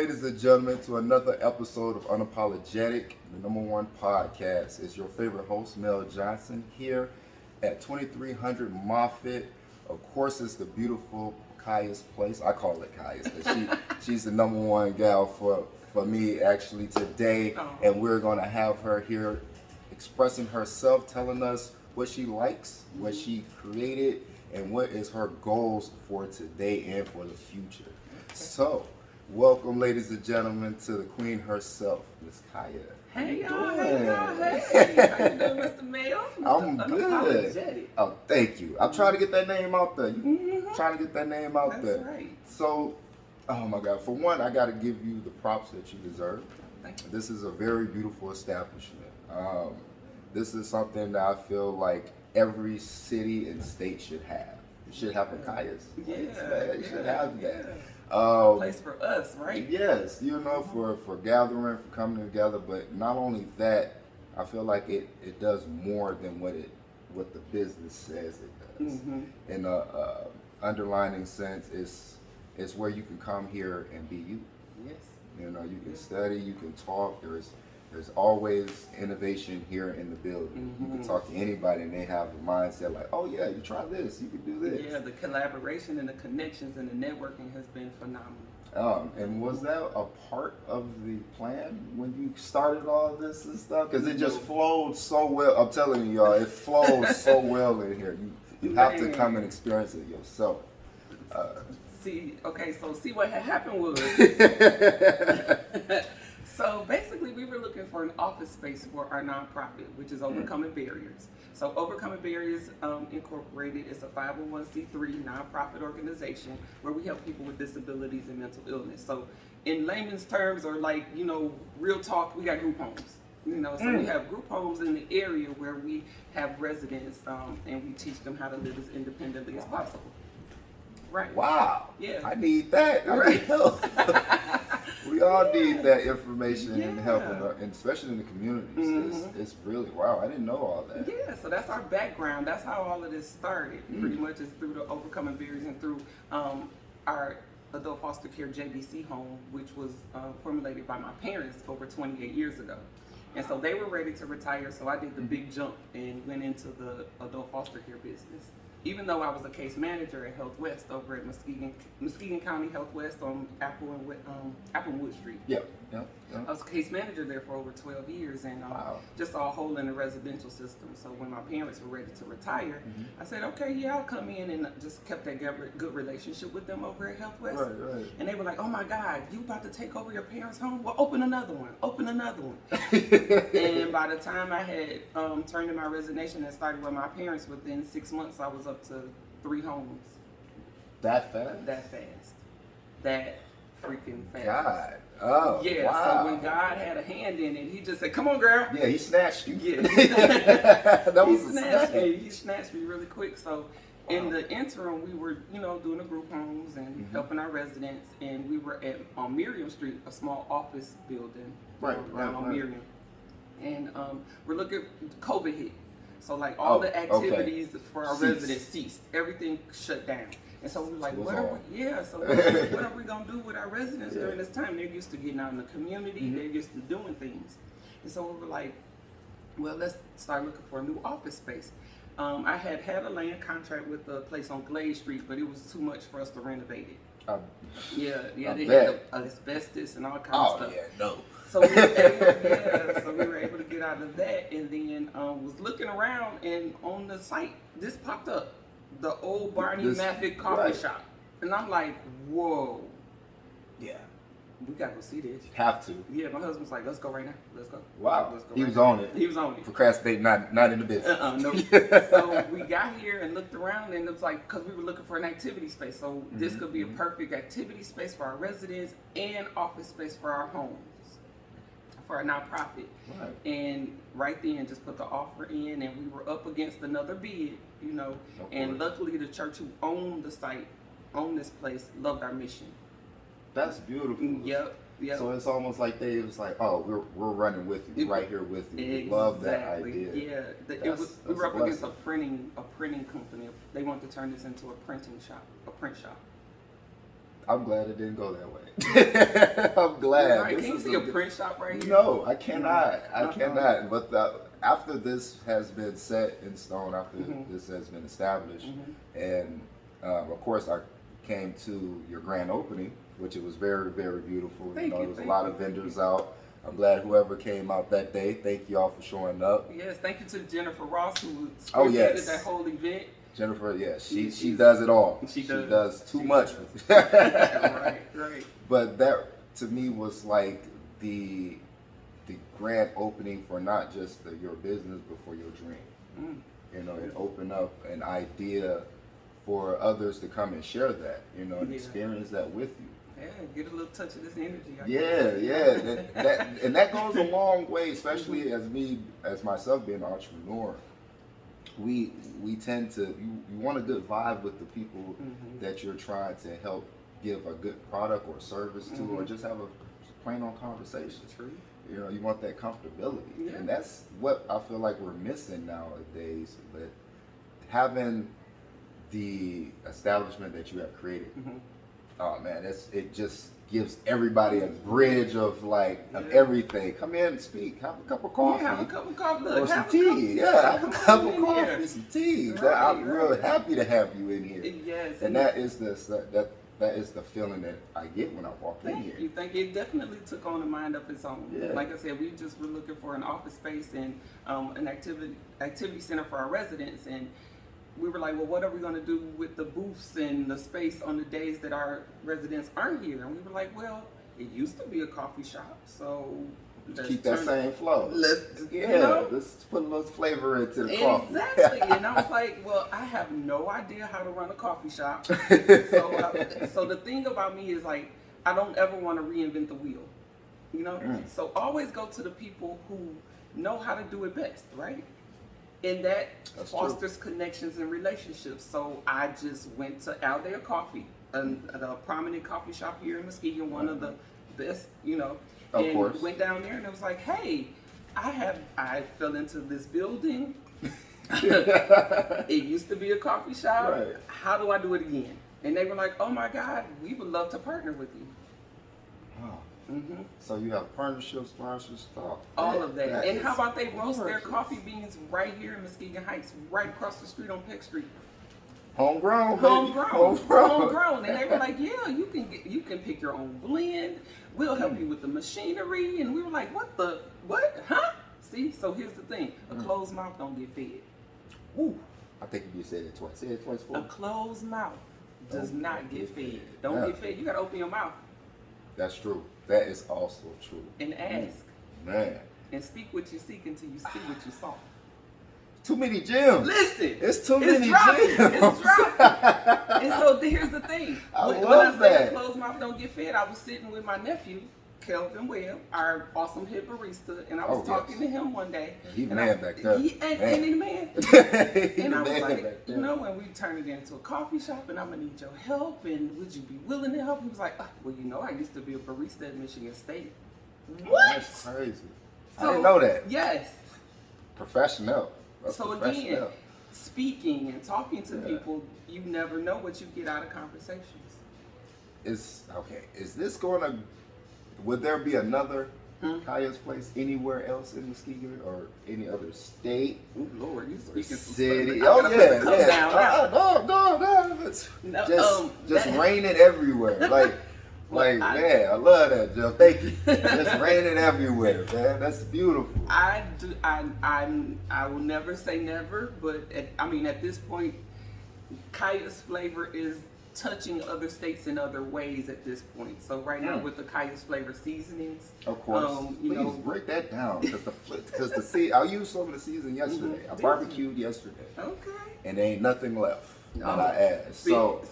ladies and gentlemen, to another episode of Unapologetic, the #1 podcast. It's your favorite host, Mel Johnson, here at 2300 Maffet. Of course, it's the beautiful Kaja's place. I call it Kaja's because she's the #1 gal for me actually today. And we're going to have her here expressing herself, telling us what she likes, what she created, and what is her goals for today and for the future. So, welcome, ladies and gentlemen, to the queen herself, Miss Kaja. Hey y'all, hey. How you doing, Mr. Mel? I'm good. Oh, thank you. I'm trying to get that name out there. Trying to get that name out there. That's right. So, oh my God. For one, I got to give you the props that you deserve. Thank you. This is a very beautiful establishment. This is something that I feel like every city and state should have. You should have a Kaja's. Yeah, You should have that. A place for us, right? Yes, for gathering, for coming together. But not only that, I feel like it does more than what the business says it does. In a underlining sense, it's where you can come here and be you. Yes. You can study, you can talk. There's always innovation here in the building. You can talk to anybody and they have a mindset like, oh yeah, you try this, you can do this. Yeah, the collaboration and the connections and the networking has been phenomenal. And was that a part of the plan when you started all this and stuff? Because it just flowed so well. I'm telling you, y'all, it flows so well in here. You have to come and experience it yourself. See what had happened was, so basically we were looking for an office space for our nonprofit, which is Overcoming Barriers. So Overcoming Barriers Incorporated is a 501c3 nonprofit organization where we help people with disabilities and mental illness. So in layman's terms, or real talk, we got group homes. So we have group homes in the area where we have residents and we teach them how to live as independently as possible. Right. Wow. Yeah. I need that. I need help. We all need that information and help, and especially in the communities. It's really, wow, I didn't know all that. Yeah, so that's our background. That's how all of this started. Pretty much is through the Overcoming Barriers and through our adult foster care JBC home, which was formulated by my parents over 28 years ago. And so they were ready to retire, so I did the big jump and went into the adult foster care business. Even though I was a case manager at Health West over at Muskegon County Health West on Applewood Street. Yep. I was a case manager there for over 12 years and just all whole in the residential system. So when my parents were ready to retire, I said, okay, yeah, I'll come in, and just kept that good relationship with them over at Health West. Right. And they were like, oh my God, you about to take over your parents' home? Well, open another one. And by the time I had turned in my resignation and started with my parents, within 6 months, I was up to 3 homes. That fast? That freaking fast. God. Oh, yeah, wow. So when God had a hand in it, he just said, come on, girl. Yeah, he snatched you. Yeah. He snatched me really quick. So in the interim, we were, doing the group homes and helping our residents. And we were on Miriam Street, a small office building. Right. Miriam. And we're looking, COVID hit. So all the activities for our residents ceased. Everything shut down. And so we were like, what are we going to do with our residents during this time? They're used to getting out in the community. They're used to doing things. And so we were like, well, let's start looking for a new office space. I had a land contract with a place on Glade Street, but it was too much for us to renovate it. They had asbestos and all kinds of stuff. Oh, yeah, no. So we were able to get out of that, and then was looking around, and on the site, this popped up. The old Barney Maffet coffee shop. And I'm like, whoa. Yeah. We gotta go see this. Have to. Yeah, my husband's like, let's go right now. Let's go. Wow. Let's go he was on it. He was on it. Procrastinate, not in the business. No. So we got here and looked around, and it was like, because we were looking for an activity space. So this could be a perfect activity space for our residents and office space for our homes, for our nonprofit. Right. And right then just put the offer in, and we were up against another bid, and luckily the church who owned the site, owned this place, loved our mission. That's beautiful. Yep. So it's almost like they was like, oh, we're running with you, right here with you. Exactly. Love that idea. Yeah, we were up against a printing company. They wanted to turn this into a print shop. I'm glad it didn't go that way. I'm glad. Right. Can you see a print shop right here? No, I cannot. I cannot. But after this has been set in stone, after this has been established, and of course I came to your grand opening, which it was very, very beautiful. There was a lot of vendors out. I'm glad whoever came out that day. Thank you all for showing up. Yes, thank you to Jennifer Ross who spearheaded that whole event. Jennifer, yes, she does it all. She does too much. Right. But that to me was like the grand opening for not just your business, but for your dream. It opened up an idea for others to come and share that, and experience that with you. Yeah, get a little touch of this energy. And that goes a long way, especially as myself being an entrepreneur. We tend to you want a good vibe with the people that you're trying to help give a good product or service to, or just have a plain on conversation. True. You want that comfortability, and that's what I feel like we're missing nowadays. But having the establishment that you have created, oh man, it just gives everybody a bridge of everything. Come in and speak. Have a cup of coffee. Have a cup of coffee. Or some tea. Have a cup of coffee, some tea. I'm really happy to have you in here. Yes. And that is the feeling that I get when I walk in here. You think it definitely took on a mind of its own. Yeah. Like I said, we just were looking for an office space and an activity center for our residents, and we were like, well, what are we going to do with the booths and the space on the days that our residents aren't here? And we were like, well, it used to be a coffee shop, so let's keep that same flow. Let's put a little flavor into the coffee. Exactly. And I was like, well, I have no idea how to run a coffee shop. So the thing about me is like, I don't ever want to reinvent the wheel. So always go to the people who know how to do it best, right? And that's fosters connections and relationships. So I just went to Al Dale Coffee, a prominent coffee shop here in Muskegon, one of the best, Of course. Went down there and it was like, hey, I fell into this building. It used to be a coffee shop. Right. How do I do it again? And they were like, oh my God, we would love to partner with you. Wow. So you have partnerships, sponsors, all of that. And how about they roast their coffee beans right here in Muskegon Heights, right across the street on Peck Street? Homegrown. And they were like, yeah, you can pick your own blend. We'll help you with the machinery. And we were like, what? Huh? See, so here's the thing. A closed mouth don't get fed. Ooh. I think you said it twice. Say it twice for me. A closed mouth does not get fed. Don't get fed. You gotta open your mouth. That's true. That is also true. And ask. Man. And speak what you seek until you see what you saw. Too many gems. Listen. It's too many gems. It's dropping. And so here's the thing. When I say a closed mouth don't get fed, I was sitting with my nephew, Kelvin Webb, our awesome head barista, and I was talking to him one day. He man back there. Ain't he the man? And I was like, when we turn it into a coffee shop and I'm going to need your help, and would you be willing to help? He was like, well, I used to be a barista at Michigan State. What? That's crazy. I didn't know that. Yes. Professional. So again, speaking and talking to people, you never know what you get out of conversations. Is this going to... Would there be another Kaja's Place anywhere else in Muskegon or any other state? Oh Lord, you speaking city? Oh no! Just rain it everywhere. Man, I love that, Joe. Thank you. Just rain it everywhere, man. That's beautiful. I will never say never, but at this point, Kaja's flavor is touching other states in other ways at this point. So right now with the Kaja's flavor seasonings, of course, please break that down because I used some of the seasoning yesterday. I barbecued yesterday. Okay. And there ain't nothing left. No. And I asked. So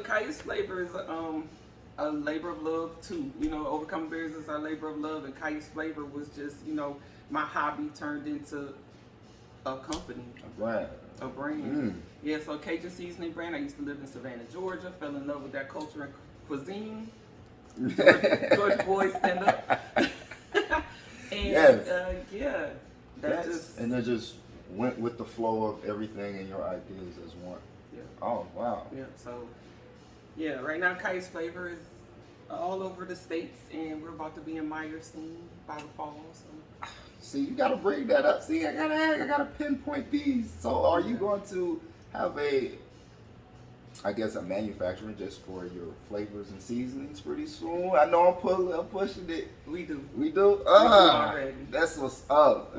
Kaja's flavor is a labor of love too. Overcoming Barriers is our labor of love, and Kaja's flavor was just my hobby turned into a company. A brand. Yeah, so Cajun Seasoning brand. I used to live in Savannah, Georgia. Fell in love with that culture and cuisine. Georgia boys stand up. And and they just went with the flow of everything and your ideas as one. Yeah. Oh wow. Yeah. So Yeah, right now Kaja's flavor is all over the states, and we're about to be in Myers soon by the fall. So. See, you gotta bring that up. See, I gotta pinpoint these. So, are you going to have I guess a manufacturer just for your flavors and seasonings pretty soon? I know I'm pushing it. We do. We do? Already. That's what's up.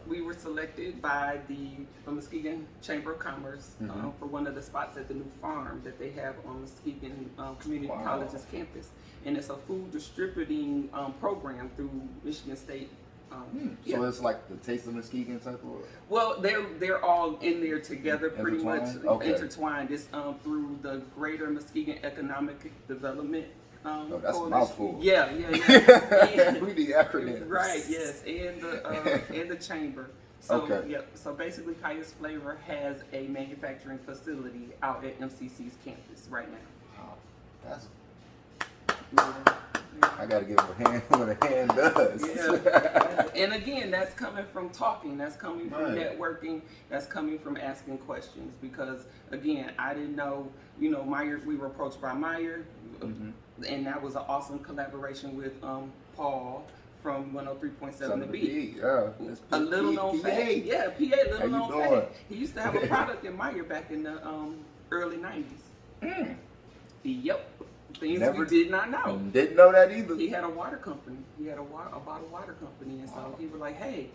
We were selected by the Muskegon Chamber of Commerce for one of the spots at the new farm that they have on Muskegon Community College's campus. And it's a food distributing program through Michigan State. So it's like the Taste of Muskegon type of. Well, they're all in there together, pretty much intertwined. It's through the Greater Muskegon Economic Development. That's a mouthful. Yeah. And, we need acronyms. Right. Yes, and the chamber. So So basically, Kaja's Flavor has a manufacturing facility out at MCC's campus right now. Wow, that's. I gotta give a hand what a hand does. Yeah. And again, that's coming from talking, that's coming from networking, that's coming from asking questions. Because again, I didn't know, Meyer, we were approached by Meyer, and that was an awesome collaboration with Paul from 103.7 The Beat. Yeah, a little known fact. Yeah, PA, little known fact. He used to have a product in Meyer back in the early 90s. Yep. Things we did not know. Didn't know that either. He had a water company. He had a bottled water company, and so he was like, hey,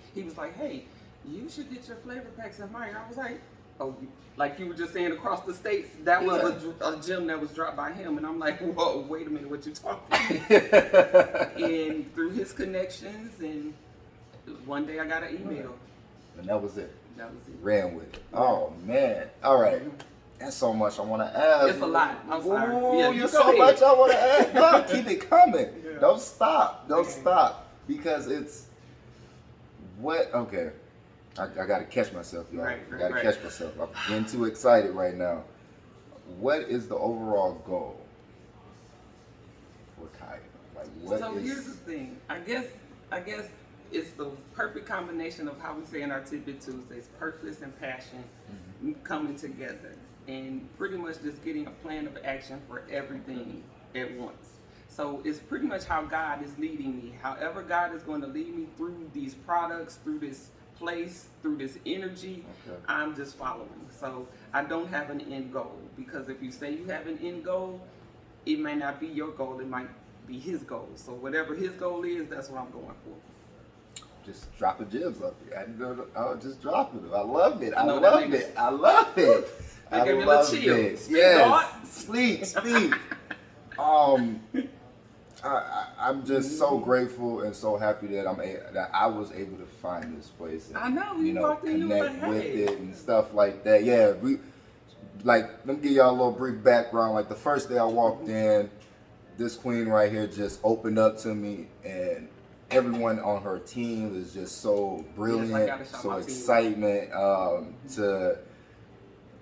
you should get your flavor packs in Meyer. I was like, oh, like you were just saying across the states, that was a gem that was dropped by him, and I'm like, whoa, wait a minute, what you talking about? And through his connections, and one day I got an email. And that was it. That was it. Ran with it. Oh, man. All right. That's so much I want to ask. It's a lot. I'm sorry. Ooh, there's so much I want to ask. No, keep it coming. Yeah. Don't stop. Don't stop. Because it's okay. I got to catch myself, y'all. I got to catch myself. I'm getting too excited right now. What is the overall goal for Kaja? Here's the thing. I guess it's the perfect combination of how we say in our Tidbit Tuesdays, purpose and passion coming together. And pretty much just getting a plan of action for everything at once. So it's pretty much how God is leading me. However God is going to lead me through these products, through this place, through this energy, I'm just following. So I don't have an end goal, because if you say you have an end goal, it may not be your goal, it might be his goal. So whatever his goal is, that's what I'm going for. Just dropping gems up here. I'll just dropping them. I love it. I love it. I love it. I love it. Yes. Speak. I'm just so grateful and so happy that I was able to find this place. And, I know you walked in, connect with it and stuff like that. Yeah, let me give y'all a little brief background. Like the first day I walked in, this queen right here just opened up to me, and everyone on her team is just so brilliant, so excitement.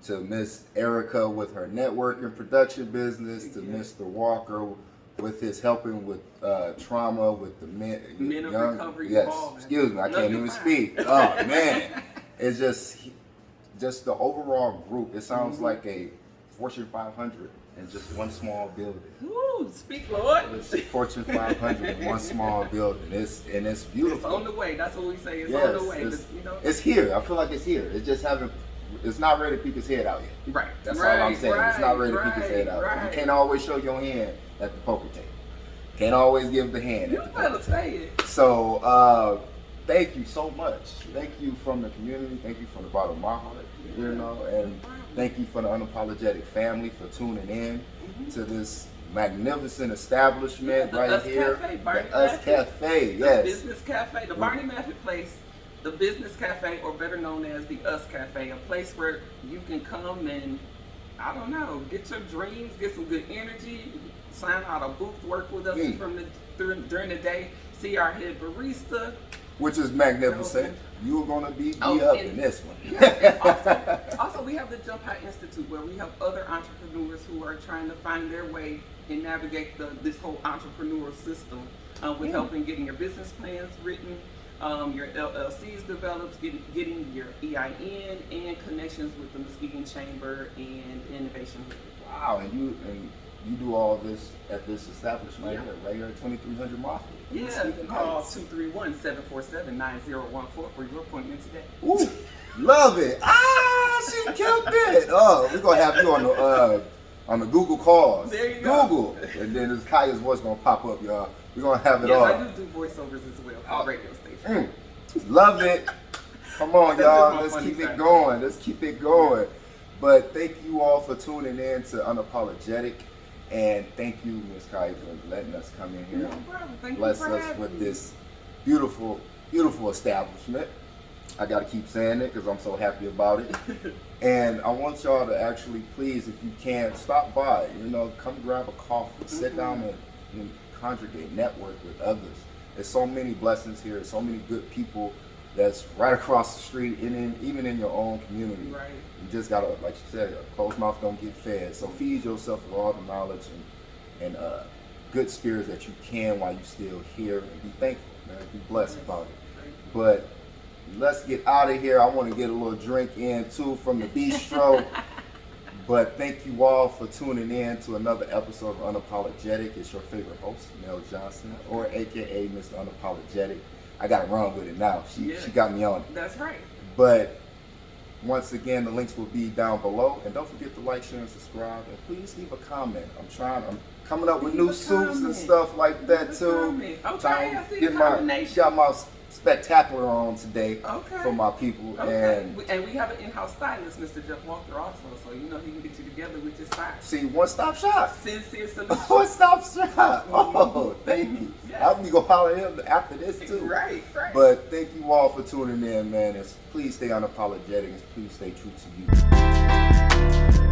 To Miss Erica with her networking production business, to Mr. Walker with his helping with trauma with the men of recovery. Yes, excuse me, I can't even speak. Oh man, it's just the overall group. It sounds like a Fortune 500 in just one small building. Ooh, speak, Lord. It's Fortune 500 in one small building. It's beautiful. It's on the way. That's what we say. It's on the way. It's here. I feel like it's here. It's not ready to peek its head out yet. Right. That's all I'm saying. It's not ready to peek its head out yet. You can't always show your hand at the poker table. Can't always give the hand. You better say it. So, thank you so much. Thank you from the community. Thank you from the bottom of my heart. And thank you for the Unapologetic family for tuning in to this magnificent establishment right here. The US Café, yes. The Business Cafe, the Barney Maffet place. The Business Cafe, or better known as the US Café, a place where you can come and, I don't know, get your dreams, get some good energy, sign out a booth, work with us during the day, see our head barista. Which is magnificent. You're going to be up in this one. Also, we have the Jump High Institute, where we have other entrepreneurs who are trying to find their way and navigate this whole entrepreneurial system with helping getting your business plans written, your LLCs developed, getting your EIN, and connections with the Muskegon Chamber and Innovation. Wow, and you do all this at this establishment right here at 2300 Maffet. Yeah, call 231-747-9014 for your appointment today. Ooh, love it. She killed it. Oh, we're gonna have you on the Google calls. There you go. And then this Kaja's voice gonna pop up, y'all. We're gonna have it all. I do voiceovers as well for the radio station. Love it. Come on, y'all. Let's keep it going. Let's keep it going. But thank you all for tuning in to Unapologetic. And thank you, Ms. Kaja, for letting us come in here No problem. Thank bless you for us having with me. this beautiful, beautiful establishment. I got to keep saying it because I'm so happy about it. And I want y'all to actually, please, if you can, stop by. Come grab a coffee, sit down and congregate, network with others. There's so many blessings here. There's so many good people that's right across the street, and even in your own community. Right. You just gotta, like you said, a closed mouth don't get fed. So feed yourself with all the knowledge and good spirits that you can while you're still here, and be thankful, man. Be blessed about it. But let's get out of here. I want to get a little drink in too from the bistro. But thank you all for tuning in to another episode of Unapologetic. It's your favorite host, Mel Johnson, or AKA Mr. Unapologetic. I got to run with it now. She got me on it. That's right. But once again, the links will be down below. And don't forget to like, share, and subscribe. And please leave a comment. I'm coming up with new suits and stuff like that too. Okay, I see the combination. Got my spectacular on today for my people. Okay. And we have an in-house stylist, Mr. Jeff Walker, also. So he can get you together with your style. See, one-stop shop. Sincere solution. One-stop shop. Oh, thank you. Yes. I'll be going to holler at him after this too. Right. But thank you all for tuning in, man. Please stay unapologetic and please stay true to you.